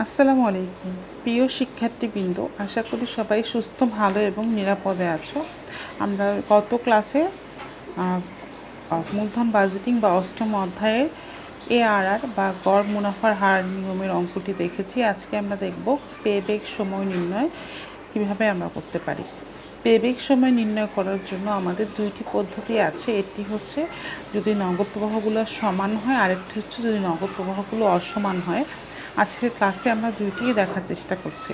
আসসালামু আলাইকুম প্রিয় শিক্ষার্থীবৃন্দ, আশা করি সবাই সুস্থ, ভালো এবং নিরাপদে আছো। আমরা গত ক্লাসে মূলধন বাজেটিং বা অষ্টম অধ্যায়ের এআরআর বা গড় মুনাফার হার নিয়মের অঙ্কটি দেখেছি। আজকে আমরা দেখব পেব্যাক সময় নির্ণয় কীভাবে আমরা করতে পারি। পেব্যাক সময় নির্ণয় করার জন্য আমাদের দুইটি পদ্ধতি আছে। একটি হচ্ছে যদি নগদ প্রবাহগুলো সমান হয়, আরেকটি হচ্ছে যদি নগদ প্রবাহগুলো অসমান হয়। আজকের ক্লাসে আমরা দুইটিই দেখার চেষ্টা করছি।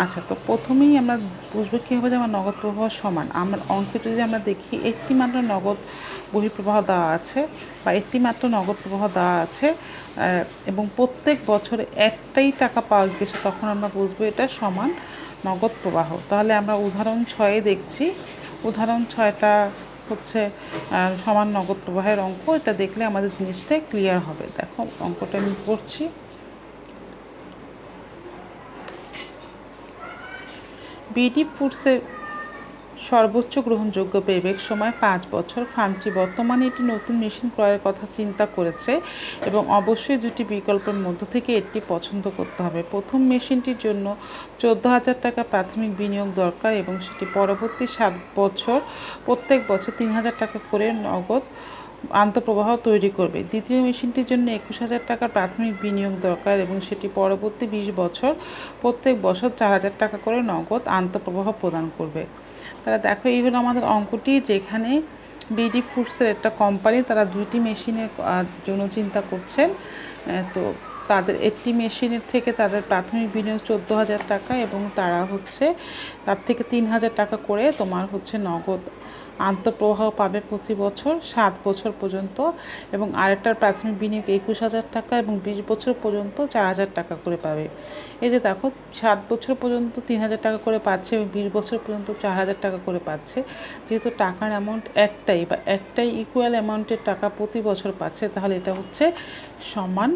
আচ্ছা, তো প্রথমেই আমরা বুঝবো কীভাবে যে আমার নগদ প্রবাহ সমান। আমার অঙ্কে যদি আমরা দেখি একটি মাত্র নগদ বহিঃপ্রবাহ দেওয়া আছে বা একটি মাত্র নগদ প্রবাহ দেওয়া আছে এবং প্রত্যেক বছরে একটাই টাকা পাওয়া গেছে, তখন আমরা বুঝবো এটা সমান নগদ প্রবাহ। তাহলে আমরা উদাহরণ 6 দেখছি। উদাহরণ 6টা হচ্ছে সমান নগদ প্রবাহের অঙ্ক। এটা দেখলে আমাদের জিনিসটা ক্লিয়ার হবে। দেখো অঙ্কটা আমি করছি। বিডি ফুডসের সর্বোচ্চ গ্রহণযোগ্য পেব্যাক সময় 5 বছর। ফার্মটি বর্তমানে একটি নতুন মেশিন ক্রয়ের কথা চিন্তা করেছে এবং অবশ্যই দুটি বিকল্পের মধ্য থেকে একটি পছন্দ করতে হবে। প্রথম মেশিনটির জন্য 14,000 টাকা প্রাথমিক বিনিয়োগ দরকার এবং সেটি পরবর্তী 7 বছর প্রত্যেক বছর 3,000 টাকা করে নগদ আন্তঃপ্রবাহ তৈরি করবে। দ্বিতীয় মেশিনটির জন্য 21,000 টাকার প্রাথমিক বিনিয়োগ দরকার এবং সেটি পরবর্তী 20 বছর প্রত্যেক বছর 4,000 টাকা করে নগদ আন্তঃপ্রবাহ প্রদান করবে। তাহলে দেখো, এই হলো আমাদের অঙ্কটি, যেখানে বিডি ফুডসের একটা কোম্পানি, তারা দুইটি মেশিনের জন্য চিন্তা করছেন। তো তাদের একটি মেশিনের থেকে তাদের প্রাথমিক বিনিয়োগ 14,000 টাকা এবং তারা হচ্ছে তার থেকে 3,000 টাকা করে তোমার হচ্ছে নগদ আন্তঃপ্রবাহ পাবে প্রতি বছর 7 বছর পর্যন্ত, এবং আরেকটার প্রাথমিক বিনিয়োগ 21,000 টাকা এবং 20 বছর পর্যন্ত 4,000 টাকা করে পাবে। এই যে দেখো, 7 বছর পর্যন্ত 3,000 টাকা করে পাচ্ছে এবং 20 বছর পর্যন্ত 4,000 টাকা করে পাচ্ছে। যেহেতু টাকার অ্যামাউন্ট একটাই ইকুয়াল অ্যামাউন্টের টাকা প্রতি বছর পাচ্ছে, তাহলে এটা হচ্ছে সমান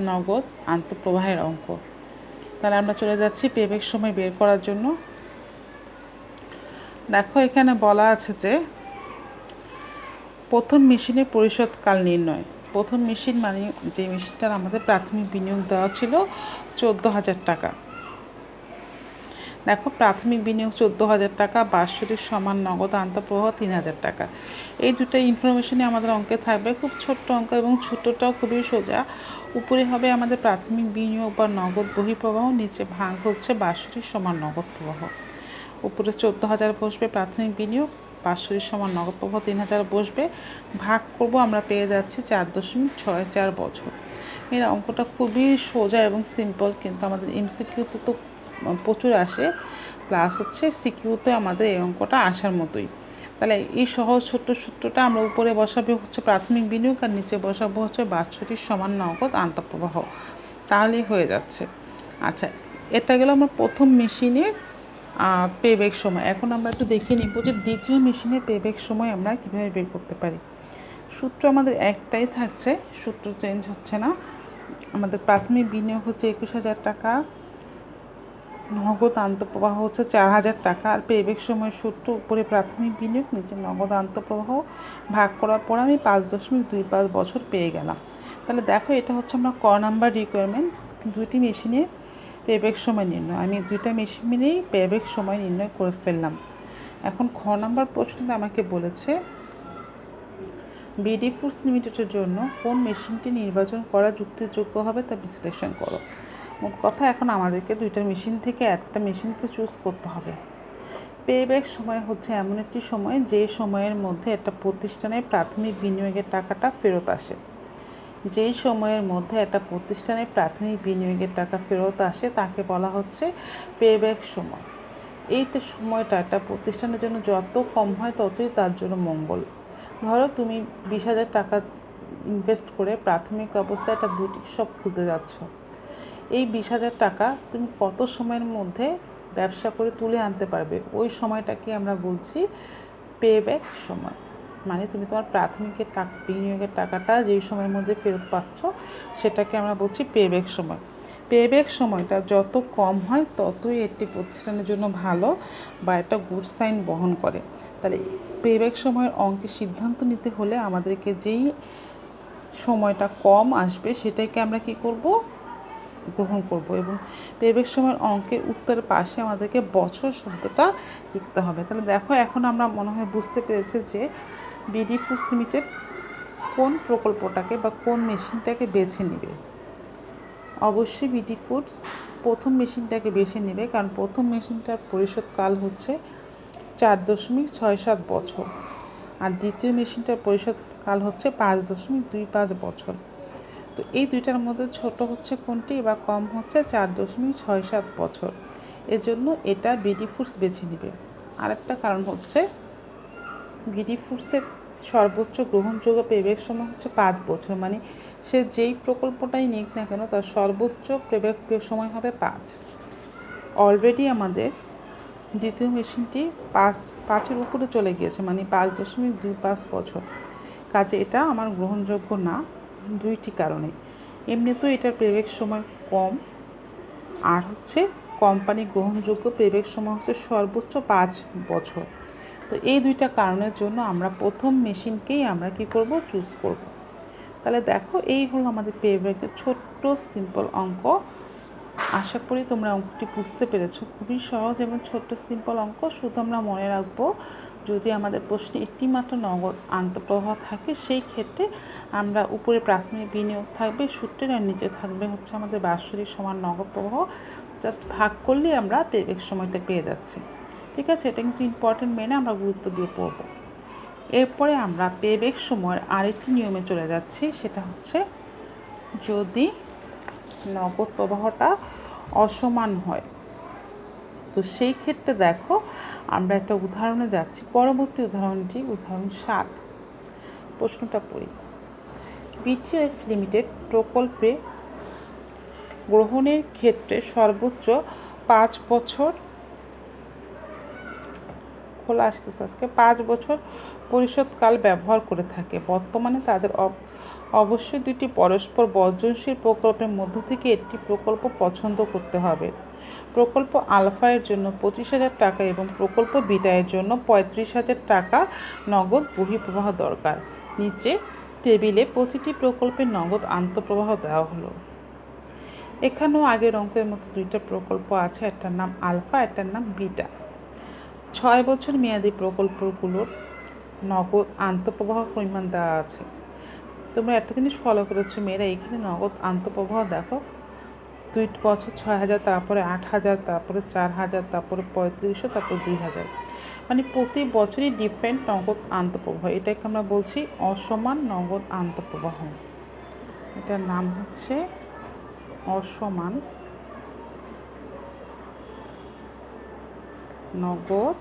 নগদ আন্তঃপ্রবাহের অঙ্ক। তাহলে আমরা চলে যাচ্ছি পেব্যাক সময় বের করার জন্য। দেখো, এখানে বলা আছে যে প্রথম মেশিনের পরিশোধকাল নির্ণয়। প্রথম মেশিন মানে যে মেশিনটার আমাদের প্রাথমিক বিনিয়োগ দেওয়া ছিল 14,000 টাকা। দেখো, প্রাথমিক বিনিয়োগ 14,000 টাকা, বাৎসরিক সমান নগদ আন্তঃপ্রবাহ 3,000 টাকা। এই দুটো ইনফরমেশনই আমাদের অঙ্কে থাকবে। খুব ছোট্ট অঙ্ক এবং ছোটটাও খুবই সোজা। উপরে হবে আমাদের প্রাথমিক বিনিয়োগ বা নগদ বহিঃপ্রবাহ, নিচে ভাগ হচ্ছে বাৎসরিক সমান নগদ প্রবাহ। উপরে 14,000 বসবে প্রাথমিক বিনিয়োগ, বাৎসরিক সমান নগদ প্রবাহ 3,000 বসবে, ভাগ করব, আমরা পেয়ে যাচ্ছি 4.64 বছর। এর অঙ্কটা খুবই সোজা এবং সিম্পল, কিন্তু আমাদের এমসিকিউতে তো প্রচুর আসে, প্লাস হচ্ছে সিকিউতে আমাদের এই অঙ্কটা আসার মতোই। তাহলে এই সহজ ছোট্ট সূত্রটা আমরা উপরে বসাবো হচ্ছে প্রাথমিক বিনিয়োগ আর নিচে বসাবো হচ্ছে বাৎসরিক সমান নগদ আন্তঃপ্রবাহ, তাহলেই হয়ে যাচ্ছে। আচ্ছা, এটা গেল আমার প্রথম মেশিনের পেব্যাক সময়। এখন আমরা একটু দেখে নিব যে দ্বিতীয় মেশিনের পেব্যাক সময় আমরা কীভাবে বের করতে পারি। সূত্র আমাদের একটাই থাকছে, সূত্র চেঞ্জ হচ্ছে না। আমাদের প্রাথমিক বিনিয়োগ হচ্ছে 21,000 টাকা, নগদ আন্তঃপ্রবাহ হচ্ছে 4,000 টাকা, আর পেব্যাক সময়ের সূত্র উপরে প্রাথমিক বিনিয়োগ, নিচে নগদ আন্তঃপ্রবাহ, ভাগ করার পর আমি 5.25 বছর পেয়ে গেলাম। তাহলে দেখো, এটা হচ্ছে আমরা ক নাম্বার রিকোয়ারমেন্ট, দুইটি মেশিনে পেব্যাক সময় নির্ণয়। আমি দুইটা মেশিনেই পেব্যাক সময় নির্ণয় করে ফেললাম। এখন খ নাম্বার প্রশ্নতে আমাকে বলেছে বিডি ফুডস লিমিটেডের জন্য কোন মেশিনটি নির্বাচন করা যুক্তিযোগ্য হবে তা বিশ্লেষণ করো। মোট কথা, এখন আমাদেরকে দুইটা মেশিন থেকে একটা মেশিনকে চুজ করতে হবে। পেব্যাক সময় হচ্ছে এমন একটি সময় যে সময়ের মধ্যে একটা প্রতিষ্ঠানের প্রাথমিক বিনিয়োগের টাকাটা ফেরত আসে। যেই সময়ের মধ্যে একটা প্রতিষ্ঠানের প্রাথমিক বিনিয়োগের টাকা ফেরত আসে তাকে বলা হচ্ছে পেব্যাক সময়। এই সময়টা একটা প্রতিষ্ঠানের জন্য যত কম হয় ততই তার জন্য মঙ্গল। ধরো, তুমি 20,000 টাকা ইনভেস্ট করে প্রাথমিক অবস্থায় একটা বুটিক শপ খুলতে যাচ্ছ। এই 20,000 টাকা তুমি কত সময়ের মধ্যে ব্যবসা করে তুলে আনতে পারবে, ওই সময়টাকে আমরা বলছি পেব্যাক সময়। মানে তুমি তোমার প্রাথমিকের বিনিয়োগের টাকাটা যেই সময়ের মধ্যে ফেরত পাচ্ছ সেটাকে আমরা বলছি পেব্যাক সময়। পেব্যাক সময়টা যত কম হয় ততই একটি প্রতিষ্ঠানের জন্য ভালো বা একটা গুড সাইন বহন করে। তাহলে পেব্যাক সময়ের অঙ্কে সিদ্ধান্ত নিতে হলে আমাদেরকে যেই সময়টা কম আসবে সেটাকে আমরা কি করব, গ্রহণ করব এবং পেবেক সময়ের অঙ্কের উত্তরের পাশে আমাদেরকে বছর শব্দটা লিখতে হবে। তাহলে দেখো এখন আমরা মনে হয় বুঝতে পেরেছি যে বিডি ফুডস লিমিটেড কোন প্রকল্পটাকে বা কোন মেশিনটাকে বেছে নেবে। অবশ্যই বিডি ফুডস প্রথম মেশিনটাকে বেছে নেবে, কারণ প্রথম মেশিনটার পরিশোধকাল হচ্ছে 4.67 বছর, আর দ্বিতীয় মেশিনটার পরিশোধকাল হচ্ছে 5.25 বছর। তো এই দুইটার মধ্যে ছোট হচ্ছে কোনটি বা কম হচ্ছে 4.67 বছর, এজন্য এটা বিডি ফুডস বেছে নেবে। আরেকটা কারণ হচ্ছে বিডি ফুডসের সর্বোচ্চ গ্রহণযোগ্য পেব্যাক সময় হচ্ছে 5 বছর, মানে সে যেই প্রকল্পটাই নিক না কেন তার সর্বোচ্চ পেব্যাক সময় হবে 5। অলরেডি আমাদের দ্বিতীয় মেশিনটি 5-এর উপরে চলে গিয়েছে, মানে 5.25 বছর। কাজে এটা আমার গ্রহণযোগ্য না দুইটি কারণে। এমনিতেও এটার পেব্যাক সময় কম, আর হচ্ছে কোম্পানি গ্রহণযোগ্য পেব্যাক সময় হচ্ছে সর্বোচ্চ 5 বছর। তো এই দুইটা কারণের জন্য আমরা প্রথম মেশিনকেই আমরা কি করব, চুজ করব। তাহলে দেখো এই হলো আমাদের পেব্যাকের ছোট্ট সিম্পল অঙ্ক। আশা করি তোমরা অঙ্কটি বুঝতে পেরেছো। খুবই সহজ এবং ছোট্ট সিম্পল অঙ্ক। শুধু আমরা মনে রাখবো যদি আমাদের প্রশ্নে একটি মাত্র নগদ আন্তঃপ্রবাহ থাকে সেই ক্ষেত্রে আমরা উপরে প্রাথমিক বিনিয়োগ থাকবে সূত্রের, আর নিচে থাকবে হচ্ছে আমাদের বাৎসরিক সমান নগদ প্রবাহ। জাস্ট ভাগ করলেই আমরা পেব্যাক সময়টা পেয়ে যাচ্ছি। ঠিক আছে, এটা কিন্তু ইম্পর্টেন্ট, মেনে আমরা গুরুত্ব দিয়ে পড়ব। এরপরে আমরা পেব্যাক সময়ের আরেকটি নিয়মে চলে যাচ্ছি, সেটা হচ্ছে যদি নগদ প্রবাহটা অসমান হয়। তো সেই ক্ষেত্রে দেখো আমরা একটা উদাহরণে যাচ্ছি। পরবর্তী উদাহরণটি উদাহরণ 7। প্রশ্নটা পড়ি। বিটিএফ লিমিটেড প্রকল্পে গ্রহণের ক্ষেত্রে সর্বোচ্চ 5 বছর খোলা আসতেছে আজকে 5 বছর পরিশোধকাল ব্যবহার করে থাকে। বর্তমানে তাদের অবশ্যই দুটি পরস্পর বর্জনশীল প্রকল্পের মধ্য থেকে একটি প্রকল্প পছন্দ করতে হবে। প্রকল্প আলফা এর জন্য 25,000 টাকা এবং প্রকল্প বিটা এর জন্য 35,000 টাকা নগদ বহিঃপ্রবাহ দরকার। নিচে টেবিলে প্রতিটি প্রকল্পের নগদ আন্তঃপ্রবাহ দেওয়া হলো। এখানেও আগের অঙ্কের মতো দুইটা প্রকল্প আছে, একটার নাম আলফা, একটার নাম বিটা। 6 বছর মেয়াদী প্রকল্পগুলোর নগদ আন্তঃপ্রবাহ পরিমাণ দেওয়া আছে। তোমরা একটা জিনিস ফলো করেছো মেয়েরা, এখানে নগদ আন্তঃপ্রবাহ দেখো 2 বছর 6,000, তারপরে 8,000, তারপরে 4,000, তারপরে 3500, তারপর 2,000, মানে প্রতি বছরই ডিফারেন্ট নগদ আন্তঃপ্রবাহ। এটাকে আমরা বলছি অসমান নগদ আন্তঃপ্রবাহ। এটার নাম হচ্ছে অসমান নগদ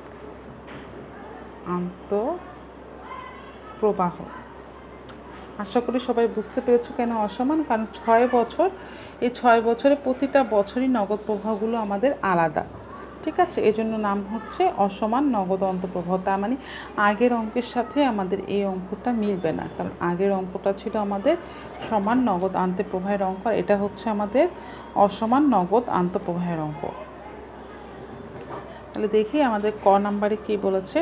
আন্তঃপ্রবাহ। আশা করি সবাই বুঝতে পেরেছো কেন অসমান, কারণ 6 বছর, এই 6 বছরে প্রতিটা বছরই নগদ প্রবাহগুলো আমাদের আলাদা। ঠিক আছে, এজন্য নাম হচ্ছে অসমান নগদ আন্তঃপ্রবাহ। তার মানে আগের অঙ্কের সাথে আমাদের এই অঙ্কটা মিলবে না, কারণ আগের অঙ্কটা ছিল আমাদের সমান নগদ আন্তঃপ্রবাহের অঙ্ক, আর এটা হচ্ছে আমাদের অসমান নগদ আন্তঃপ্রবাহের অঙ্ক। তাহলে দেখি আমাদের ক নাম্বারে কী বলেছে।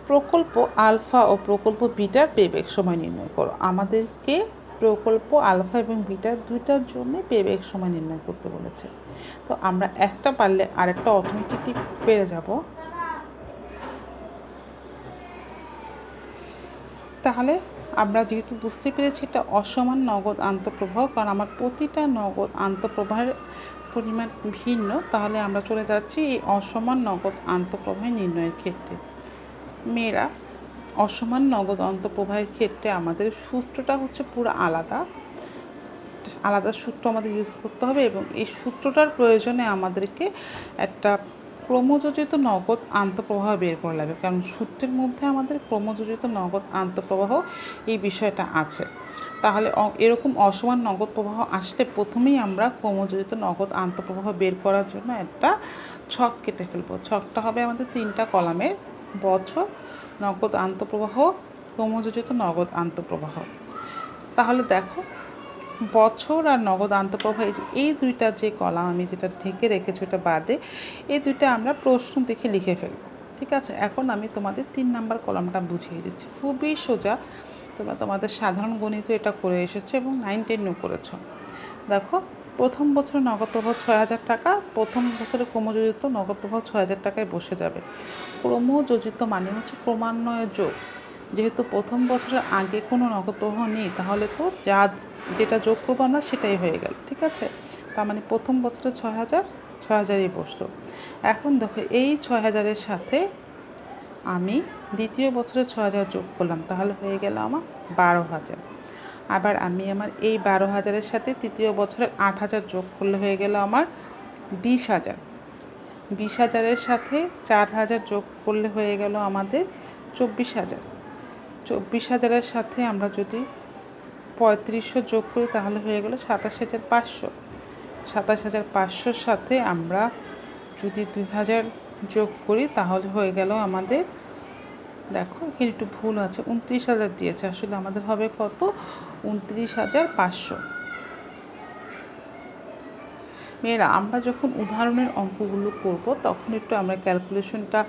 প্রকল্প আলফা ও প্রকল্প বিটার পেব্যাক সময় নির্ণয় করো। আমাদেরকে প্রকল্প আলফা এবং বিটার দুইটার জন্য পেব্যাক সময় নির্ণয় করতে বলেছে। তো আমরা একটা পারলে আরেকটা অটোমেটিকলি পেরে যাব। তাহলে আমরা যেহেতু বুঝতে পেরেছি এটা অসমান নগদ আন্তঃপ্রবাহ, কারণ আমার প্রতিটা নগদ আন্তঃপ্রবাহের পরিমাণ ভিন্ন, তাহলে আমরা চলে যাচ্ছি এই অসমান নগদ আন্তঃপ্রবাহ নির্ণয়ের ক্ষেত্রে। মেয়েরা অসমান নগদ আন্তঃপ্রবাহের ক্ষেত্রে আমাদের সূত্রটা হচ্ছে পুরো আলাদা সূত্র আমাদের ইউজ করতে হবে, এবং এই সূত্রটার প্রয়োজনে আমাদেরকে একটা ক্রমযোজিত নগদ আন্তঃপ্রবাহ বের করে লাগবে, কারণ সূত্রের মধ্যে আমাদের ক্রমযোজিত নগদ আন্তঃপ্রবাহ এই বিষয়টা আছে। তাহলে এরকম অসমান নগদ প্রবাহ আসলে প্রথমেই আমরা ক্রমযোজিত নগদ আন্তঃপ্রবাহ বের করার জন্য একটা ছক কেটে ফেলবো। ছকটা হবে আমাদের 3টা কলামের, বছর, নগদ আন্তঃপ্রবাহ, ক্রমযোজিত নগদ আন্তঃপ্রবাহ। তাহলে দেখো বছর আর নগদ আন্তঃপ্রবাহ এই দুইটা যে কলাম আমি যেটা ঢেকে রেখেছি ওটা বাদে এই দুইটা আমরা প্রশ্ন দেখে লিখে ফেলব। ঠিক আছে, এখন আমি তোমাদের 3 নাম্বার কলামটা বুঝিয়ে দিচ্ছি। খুবই সোজা, তোমরা তোমাদের সাধারণ গণিত এটা করে এসেছো এবং 9-10 করেছো। দেখো প্রথম বছরে নগদ প্রবাহ ৬,০০০ টাকা, প্রথম বছরে ক্রমযোজিত নগদ প্রবাহ ৬,০০০ টাকায় বসে যাবে। ক্রমযোজিত মানে হচ্ছে ক্রমান্বয়ে যোগ। যেহেতু প্রথম বছরের আগে কোনো নগদ প্রবাহ নেই, তাহলে তো যেটা যোগ করবো আমরা সেটাই হয়ে গেল, ঠিক আছে। তার মানে প্রথম বছরে ৬,০০০ই বসলো। এখন দেখো এই ৬,০০০-এর সাথে আমি দ্বিতীয় বছরে ৬,০০০ যোগ করলাম, তাহলে হয়ে গেল আমার ১২,০০০। আবার আমি আমার এই ১২,০০০-এর সাথে তৃতীয় বছরের ৮,০০০ যোগ করলে হয়ে গেল আমার ২০,০০০। ২০,০০০-এর সাথে ৪,০০০ যোগ করলে হয়ে গেল আমাদের ২৪,০০০। ২৪,০০০-এর সাথে আমরা যদি ৩৫০০ যোগ করি তাহলে হয়ে গেল ২৭,৫০০। ২৭,৫০০-র সাথে আমরা যদি ২,০০০ যোগ করি তাহলে হয়ে গেল আমাদের, দেখো এখানে একটু ভুল আছে, ২৯,০০০ দিয়েছে, আসলে আমাদের হবে কত, ২৯,৫০০। মেয়েরা আমরা যখন উদাহরণের অঙ্কগুলো করব তখন একটু আমরা ক্যালকুলেশনটা,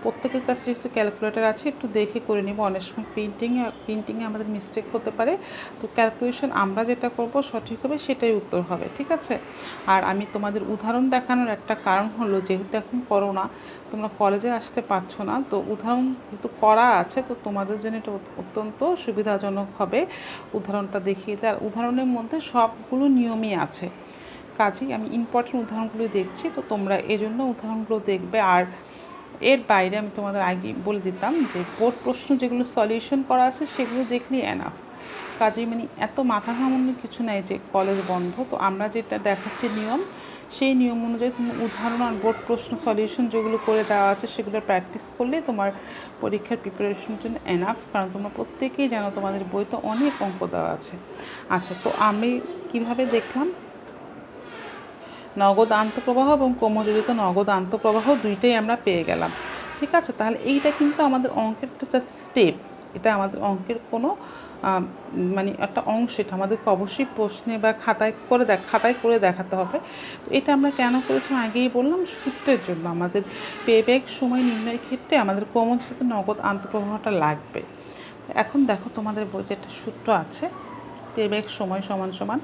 প্রত্যেকের কাছে যেহেতু ক্যালকুলেটর আছে একটু দেখে করে নেব। অনেক সময় প্রিন্টিংয়ে আমাদের মিস্টেক হতে পারে, তো ক্যালকুলেশন আমরা যেটা করব সঠিক হবে সেটাই উত্তর হবে, ঠিক আছে। আর আমি তোমাদের উদাহরণ দেখানোর একটা কারণ হলো, যেহেতু এখন করোনা, তোমরা কলেজে আসতে পারছো না, তো উদাহরণ যেহেতু করা আছে তো তোমাদের জন্য এটা অত্যন্ত সুবিধাজনক হবে উদাহরণটা দেখিয়ে দেয়। আর উদাহরণের মধ্যে সবগুলো নিয়মই আছে, কাজেই আমি ইম্পর্টেন্ট উদাহরণগুলো দেখছি, তো তোমরা এজন্য উদাহরণগুলো দেখবে। আর এর বাইরে আমি তোমাদের আগে বলে দিতাম যে বোর্ড প্রশ্ন যেগুলো সলিউশন করা আছে সেগুলো দেখলেই এনাফ, কাজেই মানে এত মাথা ঘামানোর কিছু নাই যে কলেজ বন্ধ। তো আমরা যেটা দেখাচ্ছি নিয়ম, সেই নিয়ম অনুযায়ী তুমি উদাহরণ আর বোর্ড প্রশ্ন সলিউশন যেগুলো করে দেওয়া আছে সেগুলো প্র্যাকটিস করলে তোমার পরীক্ষার প্রিপারেশনের জন্য এনাফ, কারণ তোমরা প্রত্যেকেই জানো তোমাদের বইতে অনেক অঙ্ক দেওয়া আছে। আচ্ছা, তো আমি কিভাবে দেখলাম, নগদ আন্তঃপ্রবাহ এবং ক্রমযোজিত নগদ আন্তঃপ্রবাহ দুইটাই আমরা পেয়ে গেলাম, ঠিক আছে। তাহলে এইটা কিন্তু আমাদের অঙ্কের একটা স্টেপ, এটা আমাদের অঙ্কের কোনো মানে একটা অংশ, এটা আমাদেরকে অবশ্যই প্রশ্নে বা খাতায় করে দেখাতে হবে। তো এটা আমরা কেন করেছি আগেই বললাম, সূত্রের জন্য। আমাদের পেব্যাক সময় নির্ণয়ের ক্ষেত্রে আমাদের ক্রমযোজিত নগদ আন্তঃপ্রবাহটা লাগবে। এখন দেখো তোমাদের বইতে একটা সূত্র আছে, পেব্যাক সময় সমান সমান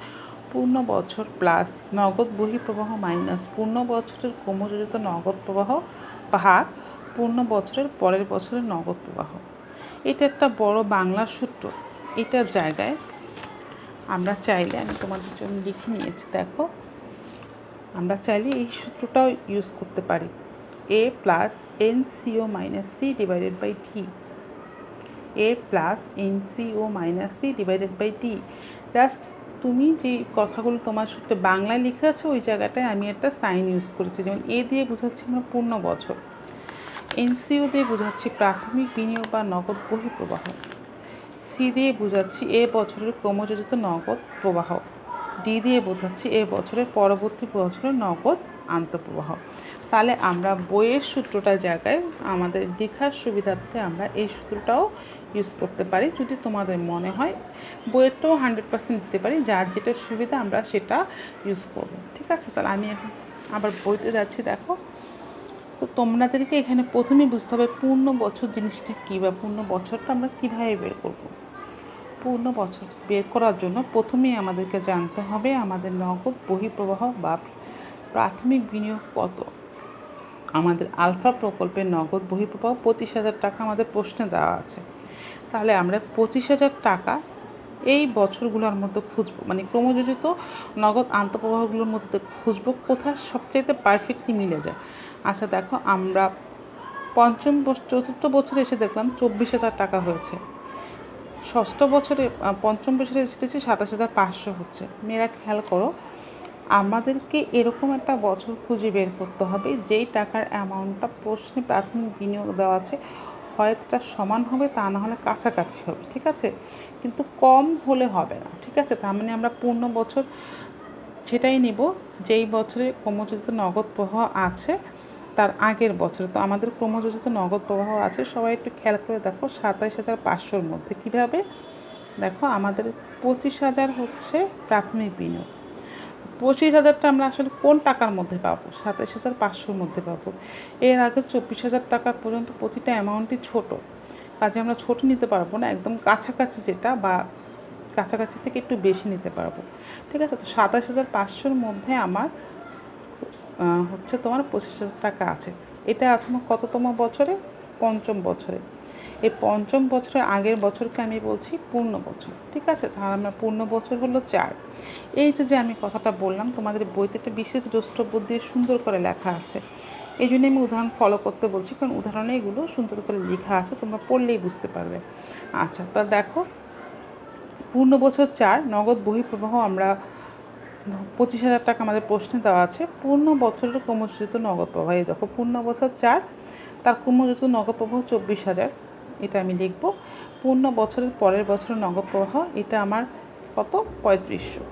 পূর্ণ বছর প্লাস নগদ বহিঃপ্রবাহ মাইনাস পূর্ণ বছরের ক্রমযোজিত নগদ প্রবাহ ভাগ পূর্ণ বছরের পরের বছরের নগদ প্রবাহ। এটা একটা বড় বাংলা সূত্র। এটার জায়গায় আমরা চাইলে, আমি তোমাদের জন্য লিখে নিয়েছি, দেখো আমরা চাইলে এই সূত্রটাও ইউজ করতে পারি, a plus NCO minus C divided by T, a plus NCO minus C divided by T। Just তুমি যে কথাগুলো তোমার সূত্রে বাংলায় লিখে আছে ওই জায়গাটায় আমি একটা সাইন ইউজ করেছি, যেমন এ দিয়ে বোঝাচ্ছি আমরা পূর্ণ বছর, NCO দিয়ে বোঝাচ্ছি প্রাথমিক বিনিয়োগ বা নগদ বহিঃপ্রবাহ, সি দিয়ে বোঝাচ্ছি এ বছরের ক্রমযোজিত নগদ প্রবাহ, ডি দিয়ে বোঝাচ্ছি এ বছরের পরবর্তী বছরের নগদ আন্তঃপ্রবাহ। তাহলে আমরা বইয়ের সূত্রটার জায়গায় আমাদের লেখার সুবিধার্থে আমরা এই সূত্রটাও ইউজ করতে পারি, যদি তোমাদের মনে হয় বইয়েরটাও 100% দিতে পারি, যার যেটা সুবিধা আমরা সেটা ইউজ করব, ঠিক আছে। তাহলে আমি এখন আবার বইতে যাচ্ছি, দেখো। তো তোমাদেরকে এখানে প্রথমেই বুঝতে হবে পূর্ণ বছর জিনিসটা কী, বা পূর্ণ বছরটা আমরা কীভাবে বের করব। পূর্ণ বছর বের করার জন্য প্রথমেই আমাদেরকে জানতে হবে আমাদের নগদ বহিঃপ্রবাহ বা প্রাথমিক বিনিয়োগ কত। আমাদের আলফা প্রকল্পের নগদ বহিঃপ্রবাহ 25,000 টাকা আমাদের প্রশ্নে দেওয়া আছে। তাহলে আমরা 25,000 টাকা এই বছরগুলোর মধ্যে খুঁজবো, মানে ক্রমযোজিত নগদ আন্তঃপ্রবাহগুলোর মধ্যে খুঁজবো কোথায় সবচাইতে পারফেক্টলি মিলে যায়। আচ্ছা দেখো, আমরা চতুর্থ বছরে এসে দেখলাম 24,000 টাকা হয়েছে, ষষ্ঠ বছরে পঞ্চম বছরে এসেছি 27,500 হচ্ছে। মেয়েরা খেয়াল করো, আমাদেরকে এরকম একটা বছর খুঁজে বের করতে হবে যেই টাকার অ্যামাউন্টটা প্রশ্নে প্রাথমিক বিনিয়োগ দেওয়া আছে, হয়তো এটা সমান হবে, তা না হলে কাছাকাছি হবে, ঠিক আছে, কিন্তু কম হলে হবে না, ঠিক আছে। তার মানে আমরা পূর্ণ বছর সেটাই নিব যেই বছরে ক্রমযোজিত নগদ প্রবাহ আছে তার আগের বছরে। তো আমাদের ক্রমযোজিত নগদ প্রবাহ আছে, সবাই একটু খেয়াল করে দেখো 27,500-র মধ্যে কীভাবে, দেখো আমাদের 25,000 হচ্ছে প্রাথমিক বিনিয়োগ, 25,000টা আমরা আসলে কোন টাকার মধ্যে পাবো, 27,500-র মধ্যে পাবো। এর আগে 24,000 টাকা পর্যন্ত প্রতিটা অ্যামাউন্টই ছোট, কাজে আমরা ছোট নিতে পারবো না, একদম কাছাকাছি যেটা বা কাছাকাছি থেকে একটু বেশি নিতে পারবো। ঠিক আছে, তো 27,500-র মধ্যে আমার হচ্ছে তোমার 25,000 টাকা আছে। এটা আছে আমার কততম বছরে? পঞ্চম বছরে। এই পঞ্চম বছরের আগের বছরকে আমি বলছি পূর্ণ বছর। ঠিক আছে, তাহলে আমার পূর্ণ বছর হলো 4। এই যে আমি কথাটা বললাম, তোমাদের বইতে একটা বিশেষ দ্রষ্টব্য দিয়ে সুন্দর করে লেখা আছে, এই জন্যই আমি উদাহরণ ফলো করতে বলছি, কারণ উদাহরণে এগুলো সুন্দর করে লেখা আছে, তোমরা পড়লেই বুঝতে পারবে। আচ্ছা, তা দেখো, পূর্ণ বছর 4, নগদ বহিঃপ্রবাহ আমরা 25,000 টাকা আমাদের প্রশ্নে দেওয়া আছে। পূর্ণ বছরের ক্রমযোজিত নগদ প্রবাহ, এই দেখো পূর্ণ বছর 4, তার ক্রমযোজিত নগদ প্রবাহ 24,000, এটা আমি লিখব। পূর্ণ বছরের পরের বছরের নগদ প্রবাহ, এটা আমার কত? 3500।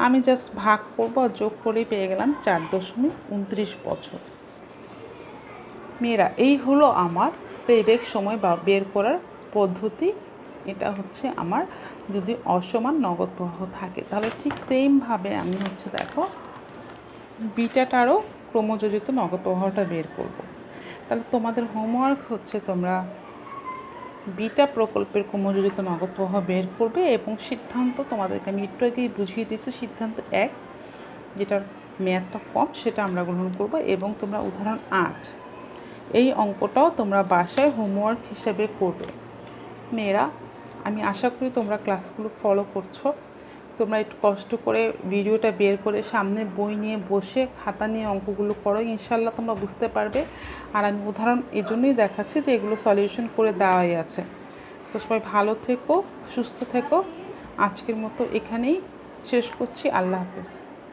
আমি জাস্ট ভাগ করব আর যোগ করেই পেয়ে গেলাম 4.29 বছর। মেয়েরা, এই হলো আমার পেব্যাক সময় বা বের করার পদ্ধতি। এটা হচ্ছে আমার যদি অসমান নগদ প্রবাহ থাকে, তাহলে ঠিক সেমভাবে আমি হচ্ছে দেখো বিটাটারও ক্রমযোজিত নগদ প্রবাহটা বের করব। তাহলে তোমাদের হোমওয়ার্ক হচ্ছে তোমরা বিটা প্রকল্পের ক্রমযোজিত নগদ প্রবাহ বের করবে এবং সিদ্ধান্ত, তোমাদেরকে আমি একটু আগেই বুঝিয়ে দিচ্ছি, সিদ্ধান্ত 1 যেটার মেয়াদটা কম সেটা আমরা গ্রহণ করব। এবং তোমরা উদাহরণ 8 এই অঙ্কটাও তোমরা বাসায় হোমওয়ার্ক হিসেবে করবে। মেয়েরা, আমি আশা করি তোমরা ক্লাসগুলো ফলো করছো। তোমরা একটু কষ্ট করে ভিডিওটা বের করে সামনে বই নিয়ে বসে খাতা নিয়ে অঙ্কগুলো করো, ইনশাল্লাহ তোমরা বুঝতে পারবে। আর আমি উদাহরণ এই জন্যই দেখাচ্ছি যে এগুলো সলিউশন করে দেওয়াই আছে। তো সবাই ভালো থেকো, সুস্থ থেকো। আজকের মতো এখানেই শেষ করছি। আল্লাহ হাফেজ।